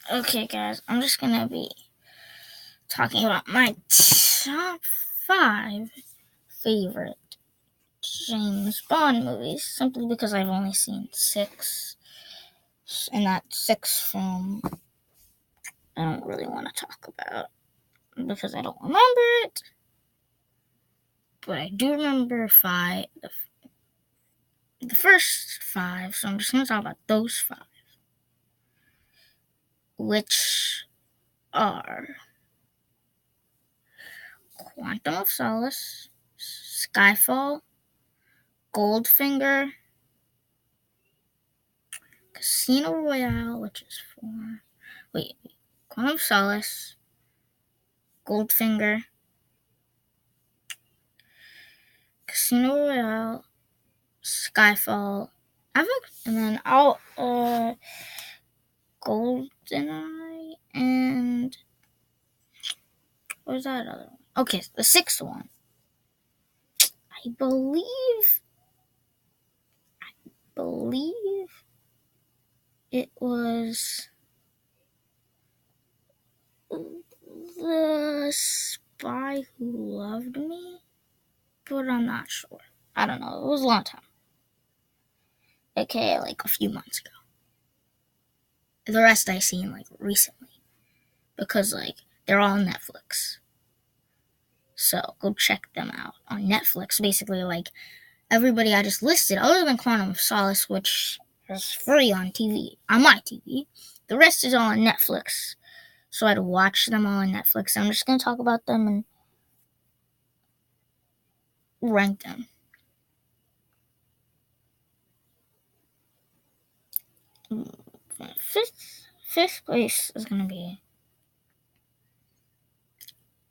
Okay, guys, I'm just gonna be talking about my top 5 favorite James Bond movies, simply because I've only seen 6. And that 6th film, I don't really want to talk about because I don't remember it. But I do remember the first 5, so I'm just gonna talk about those 5, which are Quantum of Solace, Skyfall, Goldfinger, Casino Royale, which is 4. Quantum of Solace, Goldfinger, Casino Royale, Skyfall, and then GoldenEye, and what was that other one? Okay, the 6th one. I believe it was The Spy Who Loved Me, but I'm not sure. I don't know. It was a long time. Okay, like a few months ago. The rest I seen like recently because like they're all on Netflix. So go check them out on Netflix. Basically, like everybody I just listed, other than Quantum of Solace, which is free on my TV. The rest is all on Netflix. So I'd watch them all on Netflix. I'm just gonna talk about them and rank them. Fifth place is gonna be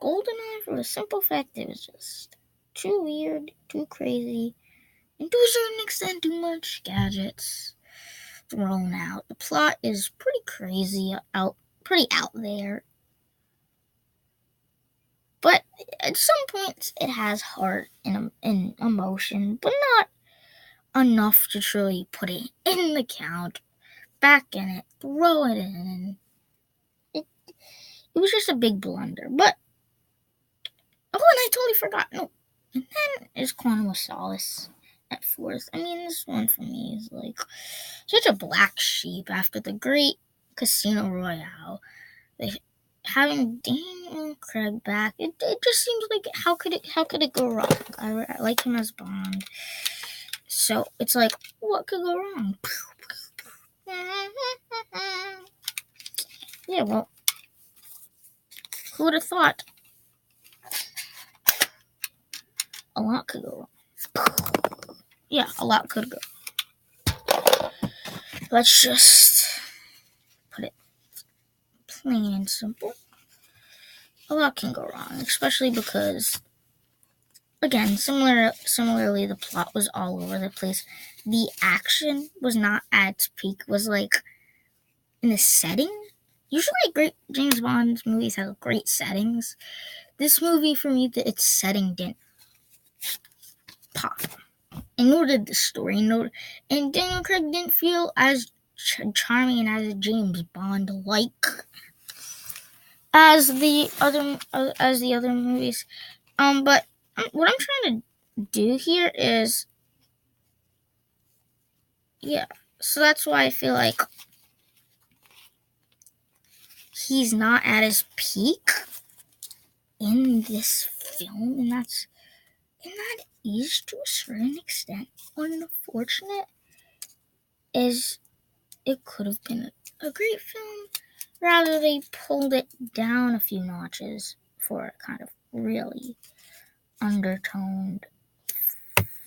GoldenEye for the simple fact it was just too weird, too crazy, and to a certain extent too much gadgets thrown out. The plot is pretty crazy, pretty out there. But at some points it has heart and emotion, but not enough to truly put it in the count, back in it, throw it in. It was just a big blunder. But and I totally forgot. No. And then is Quantum of Solace at 4th. I mean, this one for me is like such a black sheep after the great Casino Royale. Having Daniel Craig back, it just seems like how could it go wrong? I like him as Bond, so it's like what could go wrong? Yeah, well, who would have thought? A lot could go wrong. Yeah, a lot could go. Let's just put it plain and simple. A lot can go wrong, especially because, again, similarly, the plot was all over the place. The action was not at its peak. Was like in the setting. Usually, great James Bond movies have great settings. This movie, for me, its setting didn't pop, and nor did the story. And Daniel Craig didn't feel as charming and as James Bond like as the other movies. But what I'm trying to do here is, yeah. So that's why I feel like he's not at his peak in this film, and that is to a certain extent unfortunate. Is it could have been a great film. Rather, they pulled it down a few notches for a kind of really undertoned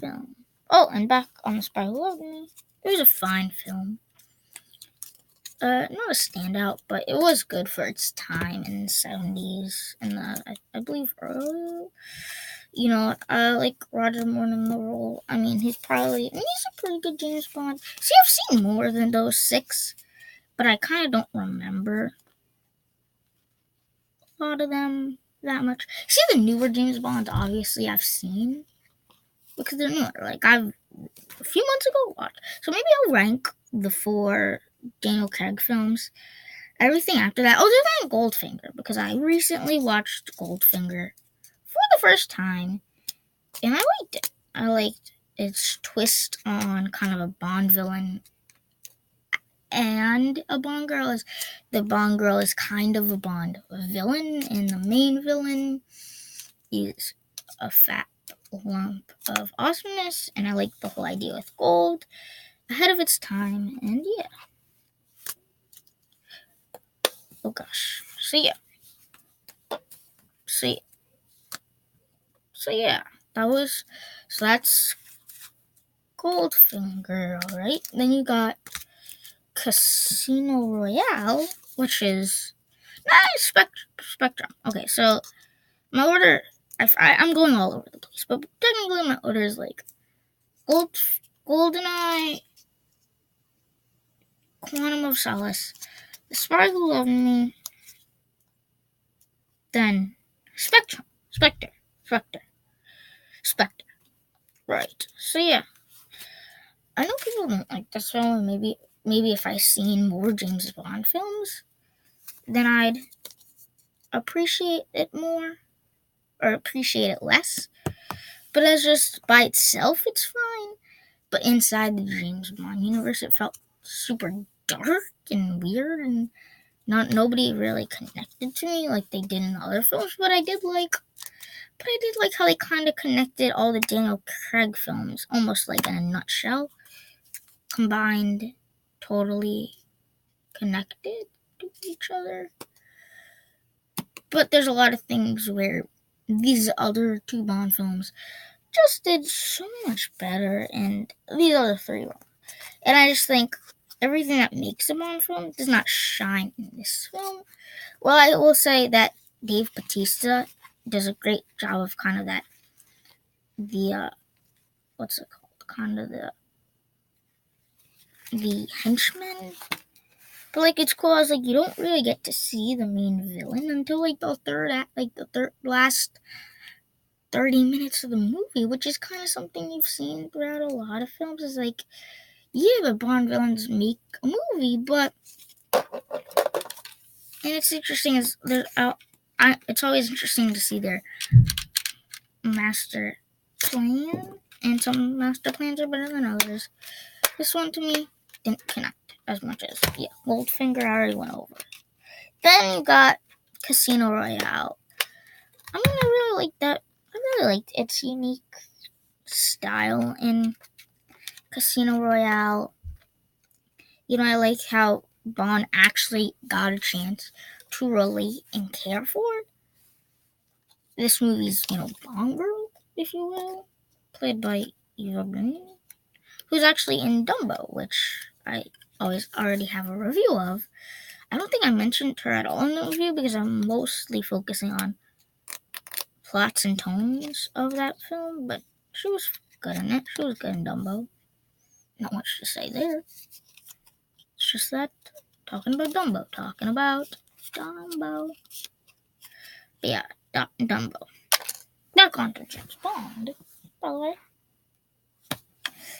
film. Oh, and back on The Spy Who Loved Me, it was a fine film. Not a standout, but it was good for its time in the 70s and I believe early. I like Roger Moore in the role. I mean, he's a pretty good James Bond. See, I've seen more than those 6, but I kind of don't remember a lot of them that much. See, the newer James Bonds, obviously, I've seen because they're newer. Like, I've a few months ago watched. So maybe I'll rank the 4 Daniel Craig films Everything after that, other than Goldfinger, because I recently watched Goldfinger for the first time, and I liked it. I liked its twist on kind of a Bond villain and a Bond girl. The Bond girl is kind of a Bond villain, and the main villain is a fat lump of awesomeness, and I like the whole idea with gold ahead of its time, and yeah. Oh gosh. So yeah. That's Goldfinger, alright? Then you got Casino Royale, which is Spectrum. Okay, so my order, I'm going all over the place, but technically my order is like GoldenEye, Quantum of Solace, The Spy Who Loved Me, then Spectre. Right. So yeah, I know people don't like this film, and maybe if I seen more James Bond films, then I'd appreciate it more or appreciate it less. But as just by itself, it's fine. But inside the James Bond universe, it felt super dark and weird, and nobody really connected to me like they did in other films. But I did like how they kind of connected all the Daniel Craig films, almost like in a nutshell, combined, totally connected to each other. But there's a lot of things where these other two Bond films just did so much better, and these other three were. And I just think everything that makes a Bond film does not shine in this film. Well, I will say that Dave Bautista does a great job of kind of that, what's it called? Kind of the henchman. But like it's cool, I was like, you don't really get to see the main villain until like the last 30 minutes of the movie, which is kind of something you've seen throughout a lot of films. Is like, yeah, the Bond villains make a movie, but and it's interesting it's always interesting to see their master plan, and some master plans are better than others. This one to me didn't connect as much as Goldfinger I already went over. Then you got Casino Royale. I really like that. I really liked its unique style in Casino Royale. I like how Bond actually got a chance to relate and care for this movie's, Bond girl, if you will, played by Eva Green, who's actually in Dumbo, which I already have a review of. I don't think I mentioned her at all in the review because I'm mostly focusing on plots and tones of that film, but she was good in it. She was good in Dumbo. Not much to say there. It's just that talking about Dumbo. But yeah, Dumbo. Back on to James Bond, by the way.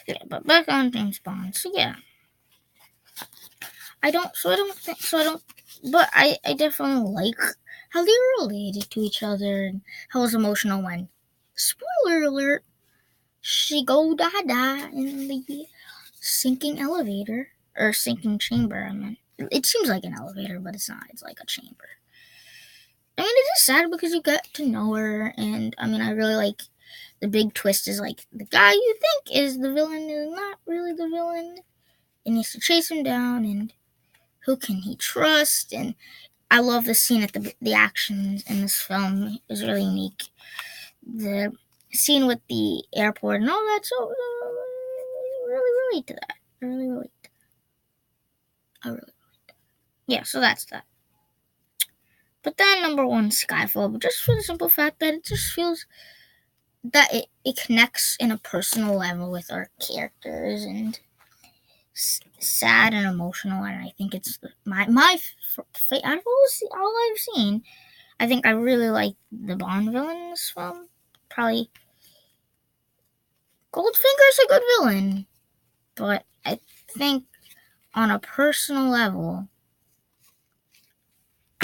Yeah, but back on James Bond. So yeah, I definitely like how they were related to each other and how it was emotional when, spoiler alert, she go da-da in the sinking elevator, or sinking chamber, I mean. It seems like an elevator, but it's not. It's like a chamber. I mean, it is sad because you get to know her, and I mean, I really like the big twist is like the guy you think is the villain is not really the villain, and he has to chase him down, and who can he trust? And I love the scene at the actions in this film is really unique. The scene with the airport and all that, so I really relate to that. I really relate. Yeah, so that's that. But then number one, Skyfall, just for the simple fact that it just feels that it connects in a personal level with our characters, and sad and emotional, and I think it's my out of all I've seen, I think I really like the Bond villain in this film. Probably Goldfinger's a good villain, but I think on a personal level,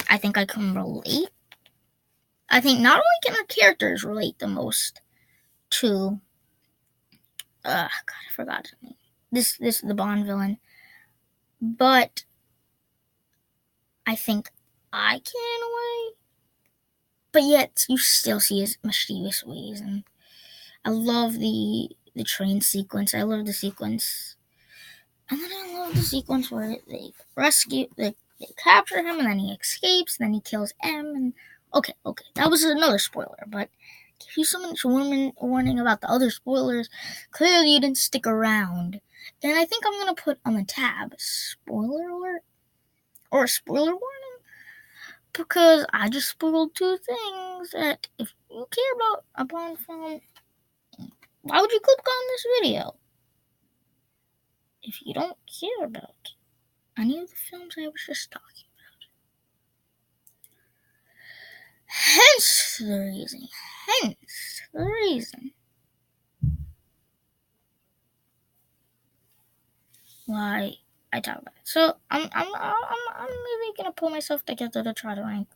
I think I can relate. I think not only can our characters relate the most to God, I forgot his name. This the Bond villain, but I think I can in a way. But yet you still see his mischievous ways, and I love the train sequence. I love the sequence, and then I love the sequence where they capture him, and then he escapes, and then he kills M. And okay, that was another spoiler, but give you so much warning about the other spoilers. Clearly, you didn't stick around, and I think I'm gonna put on the tab spoiler alert or spoiler warning because I just spoiled 2 things that if you care about a Bond film, why would you click on this video? If you don't care about any of the films I was just talking about. Hence the reason why I talk about it. So I'm maybe gonna pull myself together to try to rank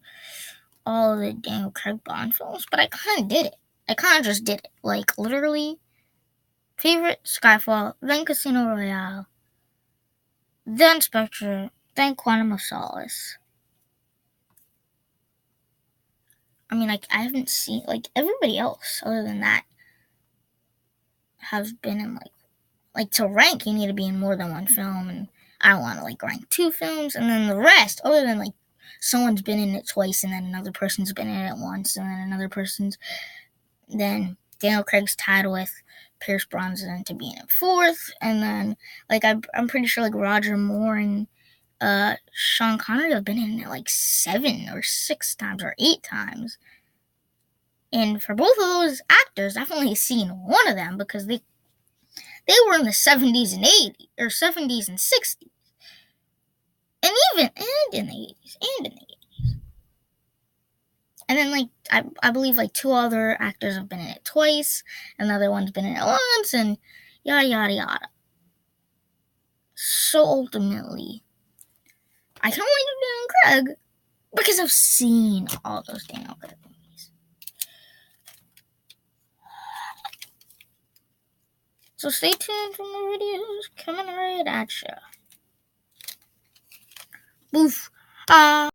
all of the Daniel Craig Bond films, but I kind of did it. I kind of just did it. Like literally, favorite Skyfall, then Casino Royale, then Spectre, then Quantum of Solace. I mean, like, I haven't seen, like, everybody else other than that have been in, like, to rank, you need to be in more than one film, and I don't want to, like, rank 2 films, and then the rest, other than, like, someone's been in it twice, and then another person's been in it once, and then another person's, then Daniel Craig's tied with Pierce Brosnan to be in it 4th, and then, like, I'm pretty sure, like, Roger Moore and Sean Connery have been in it, like, 7 or 6 times, or 8 times. And for both of those actors, I've only seen one of them because they were in the 70s and 80s, or 70s and 60s. And in the 80s, and in the 80s. And then, like, I believe, like, 2 other actors have been in it twice, another one's been in it once, and yada, yada, yada. So, ultimately, I can only do Daniel Craig because I've seen all those Daniel Craig movies. So stay tuned for more videos coming right at you. Boof.